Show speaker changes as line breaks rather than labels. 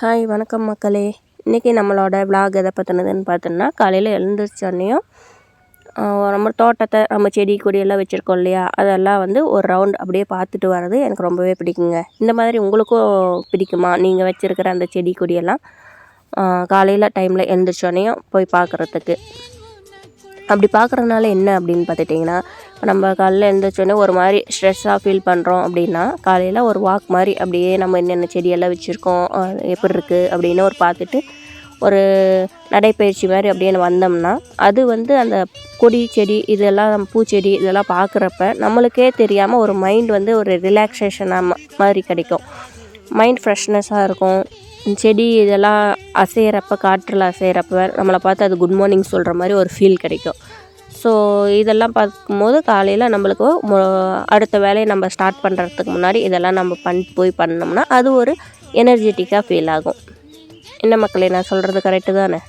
Hi வணக்கம் மக்களே. இன்றைக்கி நம்மளோட விலாக் எதை பற்றினதுன்னு பார்த்தோன்னா, காலையில் எழுந்திரிச்சோன்னையும் நம்ம தோட்டத்தை நம்ம செடி கொடியெல்லாம் வச்சுருக்கோம் இல்லையா, அதெல்லாம் வந்து ஒரு ரவுண்ட் அப்படியே பார்த்துட்டு வர்றது எனக்கு ரொம்பவே பிடிக்குங்க. இந்த மாதிரி உங்களுக்கும் பிடிக்குமா? நீங்கள் வச்சுருக்கிற அந்த செடி கொடியெல்லாம் காலையில் டைமில் எழுந்திரிச்சோன்னையும் போய் பார்க்குறதுக்கு. அப்படி பார்க்குறதுனால என்ன அப்படின்னு பார்த்துட்டிங்கன்னா, நம்ம காலையில் எழுந்திரிச்சோன்னே ஒரு மாதிரி ஸ்ட்ரெஸ்ஸாக ஃபீல் பண்ணுறோம் அப்படின்னா, காலையில் ஒரு வாக் மாதிரி அப்படியே நம்ம என்னென்ன செடியெல்லாம் வச்சுருக்கோம், எப்படி இருக்குது அப்படின்னு ஒரு பார்த்துட்டு ஒரு நடைப்பயிற்சி மாதிரி அப்படின்னு வந்தோம்னா, அது வந்து அந்த கொடி செடி இதெல்லாம் பூச்செடி இதெல்லாம் பார்க்குறப்ப நம்மளுக்கே தெரியாமல் ஒரு மைண்ட் வந்து ஒரு ரிலாக்ஸேஷனாக மாதிரி கிடைக்கும். மைண்ட் ஃப்ரெஷ்னஸாக இருக்கும். செடி இதெல்லாம் அசைகிறப்ப, காற்றில் அசைகிறப்ப நம்மளை பார்த்து அது குட் மார்னிங் சொல்கிற மாதிரி ஒரு ஃபீல் கிடைக்கும். ஸோ இதெல்லாம் பார்க்கும்போது காலையில் நம்மளுக்கு அடுத்த வேலையை நம்ம ஸ்டார்ட் பண்ணுறதுக்கு முன்னாடி இதெல்லாம் நம்ம போய் பண்ணோம்னா அது ஒரு எனர்ஜெட்டிக்காக ஃபீல் ஆகும். என்ன மக்களே, நான் சொல்கிறது கரெக்டு தானே?